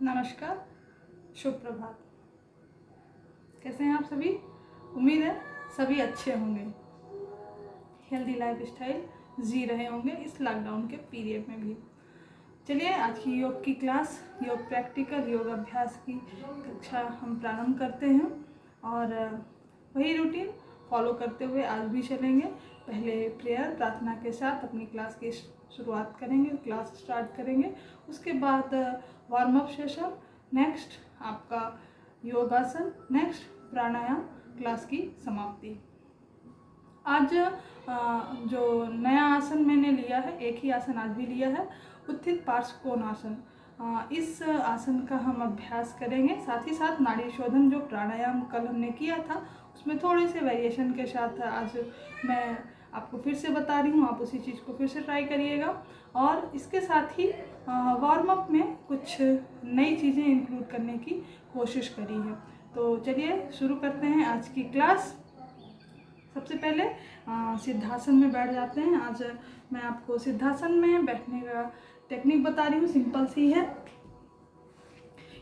नमस्कार, शुभ प्रभात। कैसे हैं आप सभी? उम्मीद है सभी अच्छे होंगे, हेल्दी लाइफ स्टाइल जी रहे होंगे इस लॉकडाउन के पीरियड में भी। चलिए आज की योग की क्लास, योग प्रैक्टिकल योग अभ्यास की कक्षा हम प्रारंभ करते हैं और वही रूटीन फॉलो करते हुए आज भी चलेंगे। पहले प्रेयर प्रार्थना के साथ अपनी क्लास की शुरुआत करेंगे, क्लास स्टार्ट करेंगे। उसके बाद वार्म अप सेशन, नेक्स्ट आपका योगासन, नेक्स्ट प्राणायाम, क्लास की समाप्ति। आज जो नया आसन मैंने लिया है, एक ही आसन आज भी लिया है, उत्थित पार्श्वकोणासन। इस आसन का हम अभ्यास करेंगे। साथ ही साथ नाड़ी शोधन जो प्राणायाम कल हमने किया था उसमें थोड़े से वेरिएशन के साथ आज मैं आपको फिर से बता रही हूँ। आप उसी चीज़ को फिर से ट्राई करिएगा। और इसके साथ ही वार्म अप में कुछ नई चीज़ें इंक्लूड करने की कोशिश करी है। तो चलिए शुरू करते हैं आज की क्लास। सबसे पहले सिद्धासन में बैठ जाते हैं। आज मैं आपको सिद्धासन में बैठने का टेक्निक बता रही हूँ, सिंपल सी है।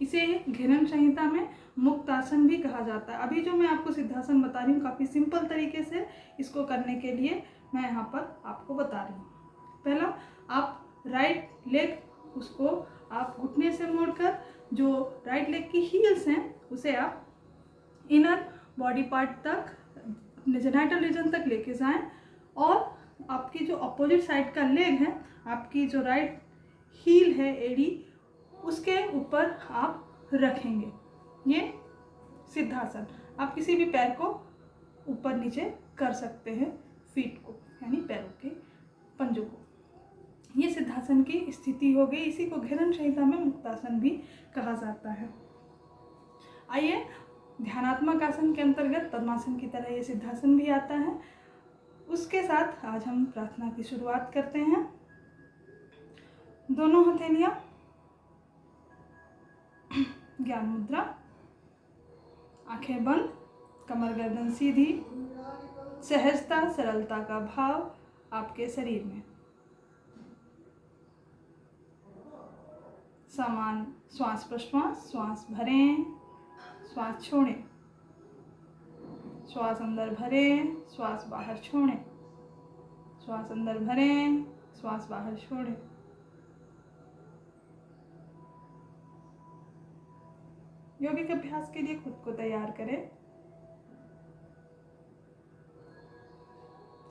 इसे घिरन संहिता में मुक्त आसन भी कहा जाता है। अभी जो मैं आपको सिद्धासन बता रही हूँ काफ़ी सिंपल तरीके से इसको करने के लिए मैं यहाँ पर आपको बता रही हूँ। पहला, आप राइट लेग उसको आप घुटने से मोड़कर जो राइट लेग की हील्स हैं उसे आप इनर बॉडी पार्ट तक, जेनाइटल रीजन तक लेके जाएं और आपकी जो अपोजिट साइड का लेग है, आपकी जो राइट हील है एड़ी, उसके ऊपर आप रखेंगे। ये सिद्धासन। आप किसी भी पैर को ऊपर नीचे कर सकते हैं, फीट को यानी पैरों के पंजों को। ये सिद्धासन की स्थिति हो गई। इसी को घिरन संहिता में मुक्तासन भी कहा जाता है। आइए, ध्यानात्मक आसन के अंतर्गत पद्मासन की तरह ये सिद्धासन भी आता है। उसके साथ आज हम प्रार्थना की शुरुआत करते हैं। दोनों हथेलियां ज्ञान मुद्रा, आंखें बंद, कमर गर्दन सीधी, सहजता सरलता का भाव आपके शरीर में। समान श्वास प्रश्वास, श्वास भरें, श्वास छोड़ें, श्वास अंदर भरें, श्वास बाहर छोड़ें, श्वास अंदर भरें, श्वास बाहर छोड़ें। योगिक अभ्यास के लिए खुद को तैयार करें।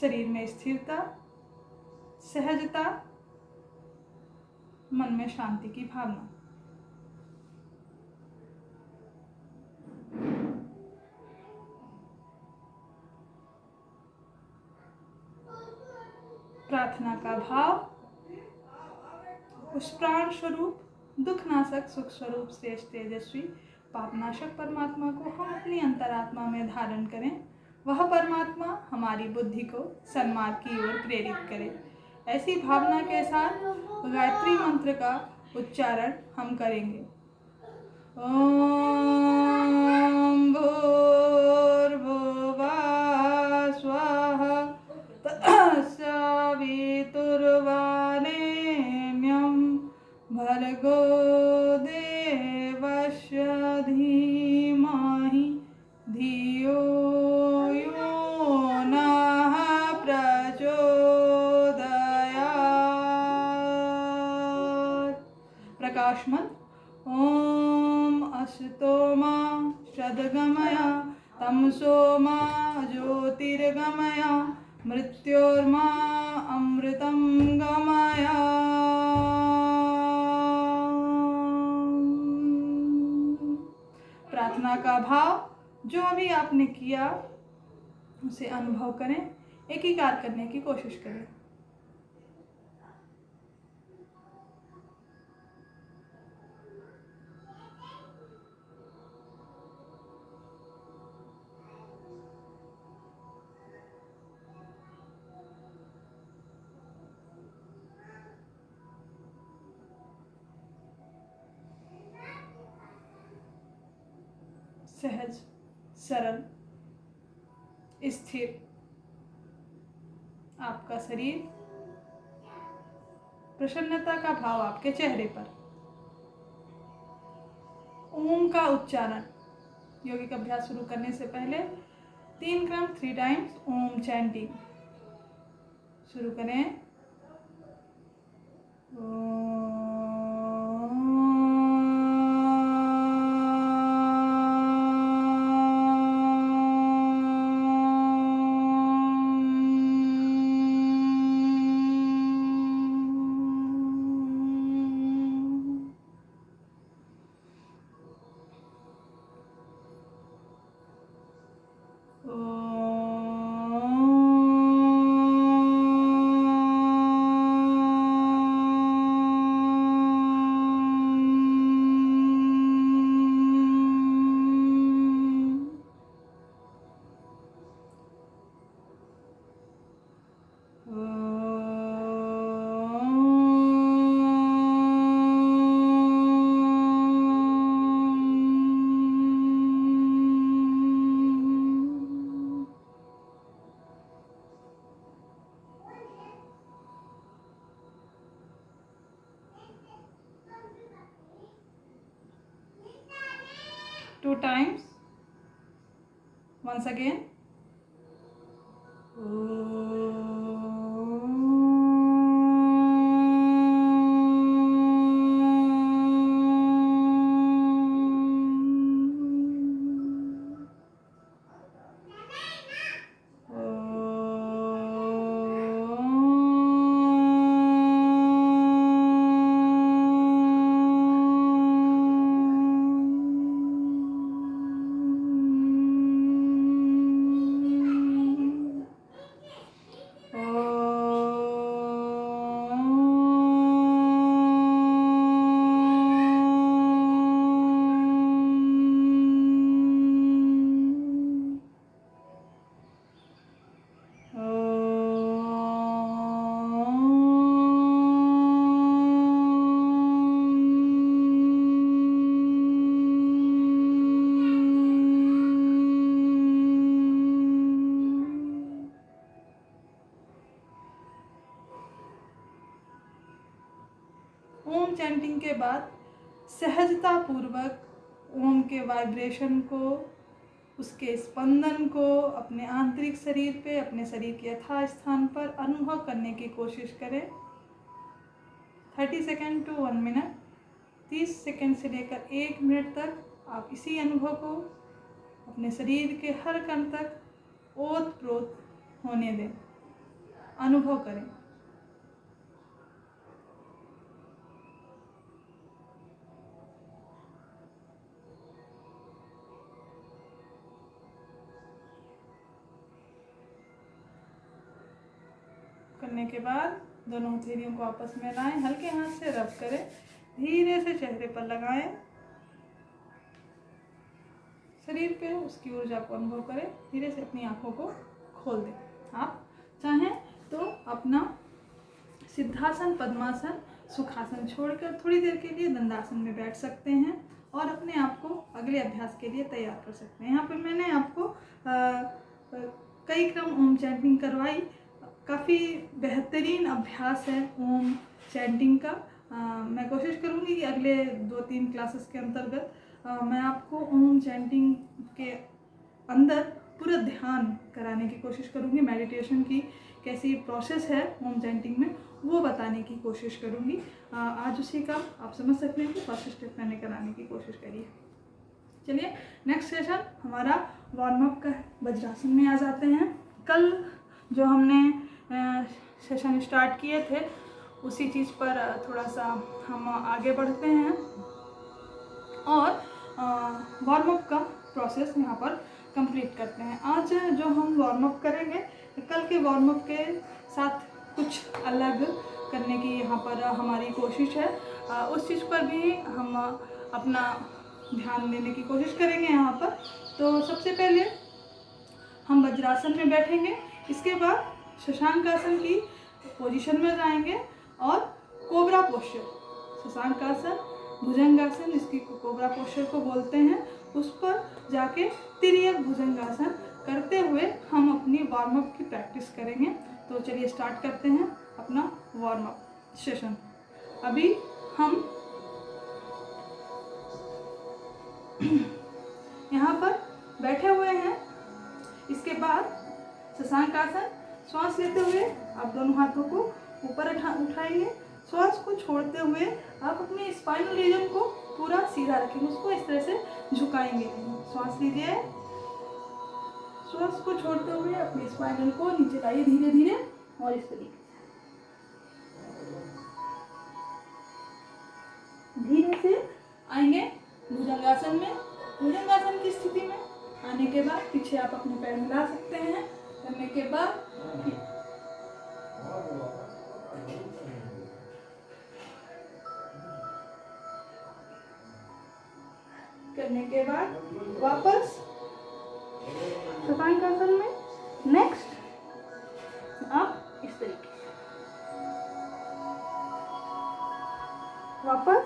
शरीर में स्थिरता, सहजता, मन में शांति की भावना। प्रार्थना का भाव, उस प्राण स्वरूप, दुखनाशक सुख स्वरूप श्रेष्ठ तेजस्वी पापनाशक परमात्मा को हम अपनी अंतरात्मा में धारण करें। वह परमात्मा हमारी बुद्धि को सन्मार्ग की ओर प्रेरित करे। ऐसी भावना के साथ गायत्री मंत्र का उच्चारण हम करेंगे। ओम भूर्भुवः स्वः तत्सवितुर्वरेण्यं भर्गो देवस्य धीमहि धियो यो नः प्रचोदयात्। प्रकाशमन ओम असतो मा सद्गमय तमसो मा ज्योतिर्गमय मृत्योर्मा अमृतं गमय। प्रार्थना का भाव, जो भी आपने किया उसे अनुभव करें, एकीकार करने की कोशिश करें। सहज, सरल, स्थिर आपका शरीर, प्रसन्नता का भाव आपके चेहरे पर। ओम का उच्चारण। योगिक अभ्यास शुरू करने से पहले 3 क्रम 3 टाइम्स ओम चैंटिंग शुरू करें। Two times. Once again. ओम चैंटिंग के बाद सहजता पूर्वक ओम के वाइब्रेशन को, उसके स्पंदन को अपने आंतरिक शरीर पे, अपने शरीर के यथा स्थान पर अनुभव करने की कोशिश करें। 30 सेकेंड टू 1 मिनट, 30 सेकेंड से लेकर 1 मिनट तक आप इसी अनुभव को अपने शरीर के हर कण तक ओत प्रोत होने दें, अनुभव करें। करने के बाद दोनों हथेलियों को आपस में लाएं, हल्के हाथ से रब करें, धीरे से चेहरे पर लगाएं, शरीर पे उसकी ऊर्जा को अनुभव करें, धीरे से अपनी आंखों को खोल दें। आप चाहें तो अपना सिद्धासन, पद्मासन, सुखासन छोड़कर थोड़ी देर के लिए दंडासन में बैठ सकते हैं और अपने आप को अगले अभ्यास के लिए तैयार कर सकते हैं। यहाँ पर मैंने आपको कई क्रम ओम चैंटिंग करवाई। काफ़ी बेहतरीन अभ्यास है ओम चैंटिंग का। मैं कोशिश करूँगी कि अगले 2-3 क्लासेस के अंतर्गत मैं आपको ओम चैंटिंग के अंदर पूरा ध्यान कराने की कोशिश करूँगी। मेडिटेशन की कैसी प्रोसेस है ओम चैंटिंग में वो बताने की कोशिश करूँगी। आज उसी का आप समझ सकते हैं कि फर्स्ट स्टेप मैंने कराने की कोशिश करी है। चलिए नेक्स्ट सेशन हमारा वार्म अप का वज्रासन में आ जाते हैं। कल जो हमने सेशन स्टार्ट किए थे उसी चीज़ पर थोड़ा सा हम आगे बढ़ते हैं और वार्म अप का प्रोसेस यहाँ पर कंप्लीट करते हैं। आज जो हम वार्म अप करेंगे, कल के वार्म अप के साथ कुछ अलग करने की यहाँ पर हमारी कोशिश है। उस चीज़ पर भी हम अपना ध्यान देने की कोशिश करेंगे यहाँ पर। तो सबसे पहले हम वज्रासन में बैठेंगे, इसके बाद शशांक आसन की पोजीशन में जाएंगे और कोबरा पोस्चर, शशांक आसन, भुजंगासन जिसकी कोबरा पोस्चर को बोलते हैं, उस पर जाके तिर्यक भुजंगासन करते हुए हम अपनी वार्म अप की प्रैक्टिस करेंगे। तो चलिए स्टार्ट करते हैं अपना वार्म अप सेशन। अभी हम यहाँ पर बैठे हुए हैं। इसके बाद शशांक आसन, श्वास लेते हुए आप दोनों हाथों को ऊपर उठाएंगे। श्वास को छोड़ते हुए आप अपने स्पाइनल रीजन को पूरा सीधा रखेंगे, उसको इस तरह से झुकाएंगे नहीं। श्वास लीजिए, श्वास को छोड़ते हुए अपने स्पाइनल को नीचे लाइए धीरे धीरे और इस तरीके से धीरे से आएंगे भुजंगासन में। भुजंगासन की स्थिति में आने के बाद पीछे आप अपने पैर मिला सकते हैं। करने के बाद वापस शशांक आसन में। नेक्स्ट आप इस तरीके से वापस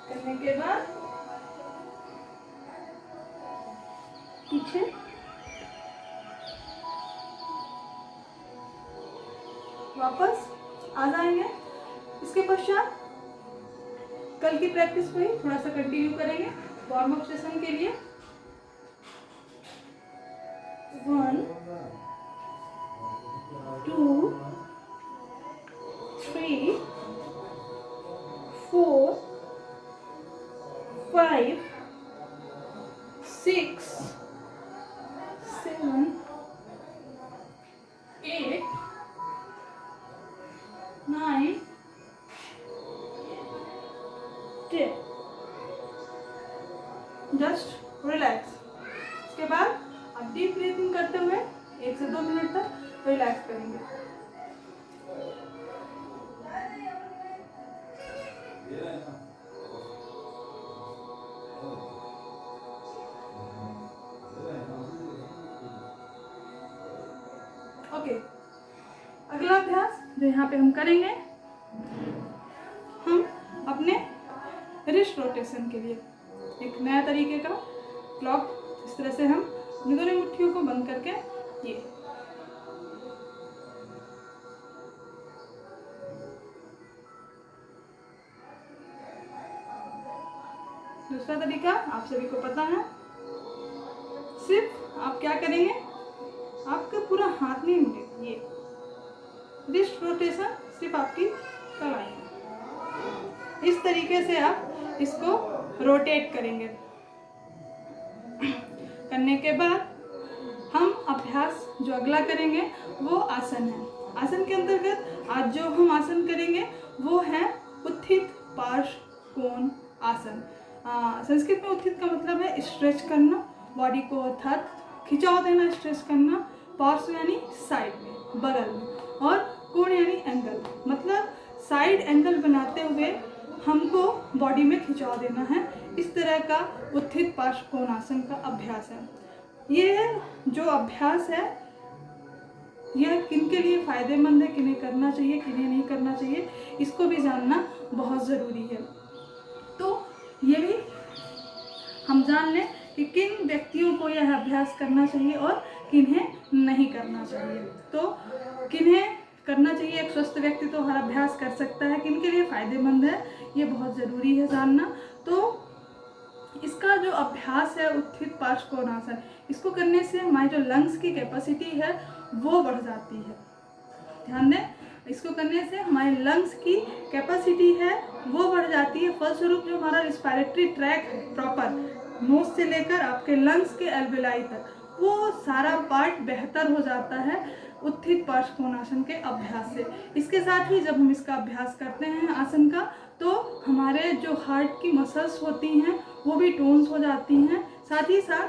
करने के बाद पीछे वापस आ जाएंगे। इसके पश्चात कल की प्रैक्टिस को ही थोड़ा सा कंटिन्यू करेंगे वार्म अप सेशन के लिए। 1 2 3 4 5 6 7 8 9 10। Just relax. इसके बाद आप डीप ब्रीथिंग करते हुए 1 से 2 मिनट तक रिलैक्स करेंगे। ओके, अगला अभ्यास जो यहाँ पे हम करेंगे, हम अपने रिस्ट रोटेशन के लिए एक नया तरीके का क्लॉक, इस तरह से हम दोनों मुट्ठियों को बंद करके ये दूसरा तरीका आप सभी को पता है। सिर्फ आप क्या करेंगे, आपका पूरा हाथ नहीं मुड़ेगा, ये रिस्ट रोटेशन सिर्फ आपकी कलाई है। इस तरीके से आप इसको रोटेट करेंगे। करने के बाद हम अभ्यास जो अगला करेंगे वो आसन है। आसन के अंतर्गत आज जो हम आसन करेंगे वो है उत्थित पार्श्व कोण आसन। संस्कृत में उत्थित का मतलब है स्ट्रेच करना, बॉडी को अर्थात खिंचाव देना, स्ट्रेच करना। पार्श्व यानी साइड में, बगल में, और कोण यानी एंगल, मतलब साइड एंगल बनाते हुए हमको बॉडी में खिंचाव देना है। इस तरह का उत्थित पार्श्व कोण आसन का अभ्यास है। ये जो अभ्यास है यह किन के लिए फायदेमंद है, किन्हें करना चाहिए, किन्हें नहीं करना चाहिए, इसको भी जानना बहुत ज़रूरी है। तो ये भी हम जान लें कि किन व्यक्तियों को यह अभ्यास करना चाहिए और किन्हें नहीं करना चाहिए। तो किन्हें करना चाहिए, एक स्वस्थ व्यक्ति तो हर अभ्यास कर सकता है, किन के लिए फ़ायदेमंद है ये बहुत ज़रूरी है जानना। तो इसका जो अभ्यास है उत्थित पार्श्व कोण आसन, इसको करने से हमारी जो लंग्स की कैपेसिटी है वो बढ़ जाती है। ध्यान दें, इसको करने से हमारे लंग्स की कैपेसिटी है वो बढ़ जाती है। फलस्वरूप जो हमारा रिस्पायरेटरी ट्रैक है प्रॉपर नोज से लेकर आपके लंग्स के एल्वेलाई तक, वो सारा पार्ट बेहतर हो जाता है उत्थित पार्श्व कोणासन के अभ्यास से। इसके साथ ही जब हम इसका अभ्यास करते हैं आसन का, तो हमारे जो हार्ट की मसल्स होती हैं वो भी टोन्स हो जाती हैं। साथ ही साथ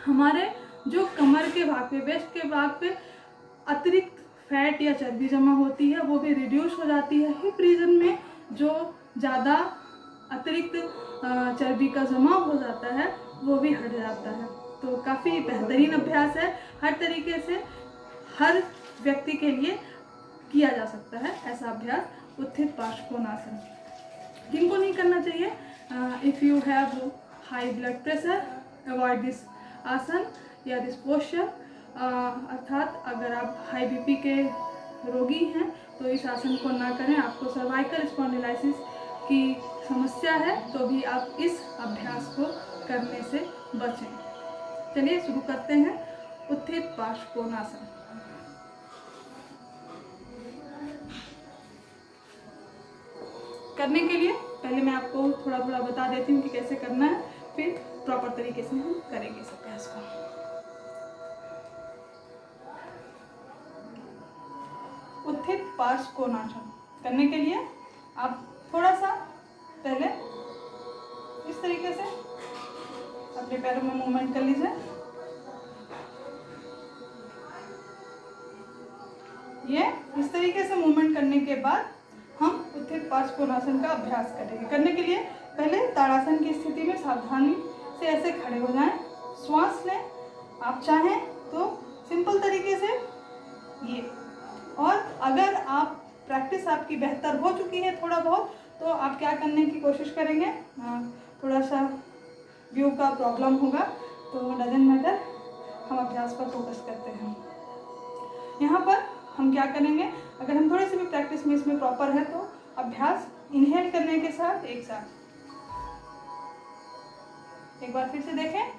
हमारे जो कमर के भाग पे, वेस्ट के भाग पे अतिरिक्त फैट या चर्बी जमा होती है वो भी रिड्यूस हो जाती है। हिप रीजन में जो ज़्यादा अतिरिक्त चर्बी का जमा हो जाता है वो भी हट जाता है। तो काफ़ी बेहतरीन अभ्यास है, हर तरीके से हर व्यक्ति के लिए किया जा सकता है ऐसा अभ्यास उत्थित पार्श्व कोणासन। जिनको नहीं करना चाहिए, if you have high blood pressure avoid this आसन। या दिस पोस्चर। अर्थात अगर आप हाई बीपी के रोगी हैं तो इस आसन को ना करें। आपको सर्वाइकल स्पॉन्डिलाइसिस की समस्या है तो भी आप इस अभ्यास को करने से बचें। चलिए शुरू करते हैं उत्थित पार्श्वकोणासन। करने के लिए पहले मैं आपको थोड़ा थोड़ा बता देती हूँ कि कैसे करना है, फिर प्रॉपर तरीके से हम करेंगे इस अभ्यास को। उत्थित पार्श्वकोणासन करने के लिए आप थोड़ा सा पहले इस तरीके से अपने पैरों में मूवमेंट कर लीजिए। ये इस तरीके से मूवमेंट करने के बाद हम उत्थित पार्श्वकोणासन का अभ्यास करेंगे। करने के लिए पहले ताड़ासन की स्थिति में सावधानी से ऐसे खड़े हो जाएं, श्वास लें। आप चाहें तो सिंपल तरीके से ये, और अगर आप प्रैक्टिस आपकी बेहतर हो चुकी है थोड़ा बहुत, तो आप क्या करने की कोशिश करेंगे, थोड़ा सा व्यू का प्रॉब्लम होगा तो डजंट मैटर, हम अभ्यास पर फोकस करते हैं। यहाँ पर हम क्या करेंगे, अगर हम थोड़ी सी भी प्रैक्टिस में इसमें प्रॉपर है तो अभ्यास इनहेल करने के साथ एक साथ, एक बार फिर से देखें,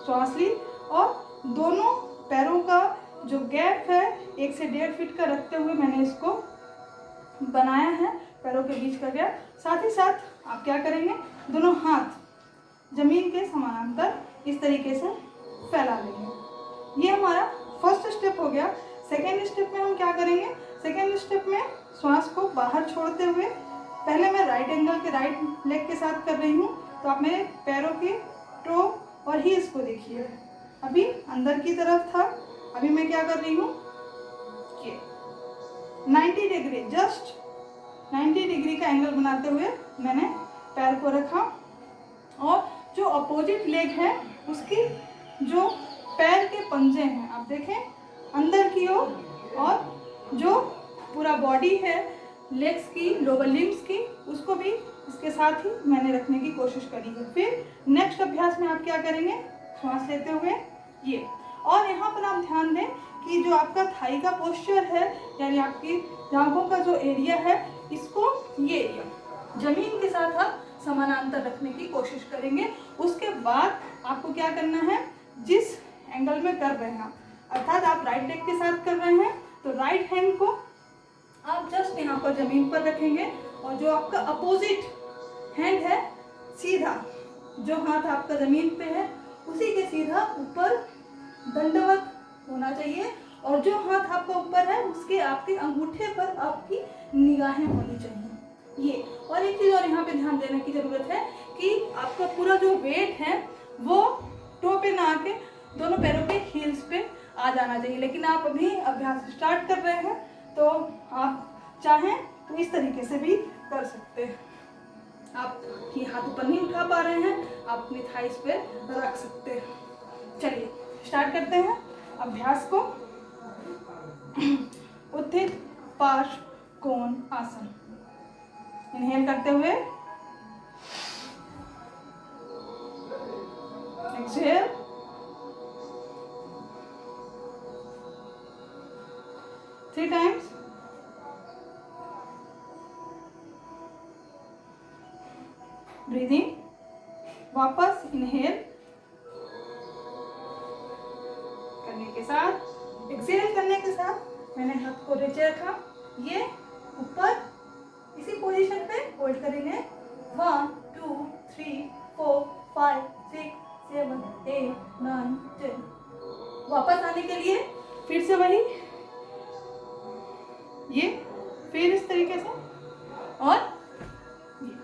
श्वास ली और दोनों पैरों का जो गैप है 1 से 1.5 फीट का रखते हुए मैंने इसको बनाया है, पैरों के बीच का गैप। साथ ही साथ आप क्या करेंगे, दोनों हाथ जमीन के समानांतर इस तरीके से फैला लेंगे। ये हमारा फर्स्ट स्टेप हो गया। सेकेंड स्टेप में हम क्या करेंगे, सेकेंड स्टेप में श्वास को बाहर छोड़ते हुए, पहले मैं राइट एंगल के राइट लेग के साथ कर रही हूँ, तो आप मेरे पैरों की टो और हील्स को देखिए, अभी अंदर की तरफ था, अभी मैं क्या कर रही हूँ, ये 90 डिग्री, जस्ट 90 डिग्री का एंगल बनाते हुए मैंने पैर को रखा, और जो अपोजिट लेग है उसकी जो पैर के पंजे हैं आप देखें अंदर की ओर, और जो पूरा बॉडी है लेग्स की, लोअर लिम्स की, उसको भी इसके साथ ही मैंने रखने की कोशिश करी है। फिर नेक्स्ट अभ्यास में आप क्या करेंगे, श्वास लेते हुए ये, और यहाँ पर आप ध्यान दें कि जो आपका थाई का पोस्चर है, यानी आपकी जांघों का जो एरिया है, इसको ये एरिया जमीन के साथ आप समानांतर रखने की कोशिश करेंगे। उसके बाद आपको क्या करना है, जिस एंगल में कर रहे हैं, अर्थात आप राइट लेग के साथ कर रहे हैं तो राइट हैंड को आप जस्ट यहाँ पर जमीन पर रखेंगे, और जो आपका अपोजिट हैंड है सीधा, जो हाथ आपका जमीन पे है उसी के सीधा ऊपर दंडवत होना चाहिए, और जो हाथ आपका ऊपर है उसके आपके अंगूठे पर आपकी निगाहें होनी चाहिए ये। और एक चीज़ और यहाँ पे ध्यान देने की ज़रूरत है कि आपका पूरा जो वेट है वो टो पे ना आके दोनों पैरों के हील्स पे आ जाना चाहिए। लेकिन आप अभी अभ्यास स्टार्ट कर रहे हैं तो आप चाहें तो इस तरीके से भी कर सकते हैं। आप ये हाथ ऊपर नहीं उठा पा रहे हैं, आप अपनी थाइस पे रख सकते हैं। चलिए स्टार्ट करते हैं अभ्यास को। उत्थित पार्श्वकोण आसन, इनहेल करते हुए, एक्सहेल, थ्री टाइम्स, ब्रीदिंग, वापस इनहेल करने के साथ, एक्सहेल करने के साथ मैंने हाथ को नीचे रखा, ये ऊपर इसी पोजीशन पे होल्ड करेंगे। 1 2 3 4 5 6 7 8 9 10। वापस आने के लिए फिर से वही, ये फिर इस तरीके से, और ये।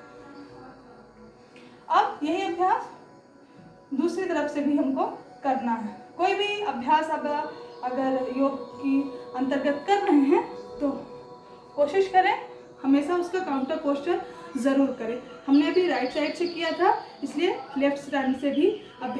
अब यही अभ्यास दूसरी तरफ से भी हमको करना है। कोई भी अभ्यास अगर योग की अंतर्गत कर रहे हैं तो कोशिश करें हमेशा उसका काउंटर पोस्चर ज़रूर करें। हमने अभी राइट साइड से किया था, इसलिए लेफ्ट साइड से भी अभ्यास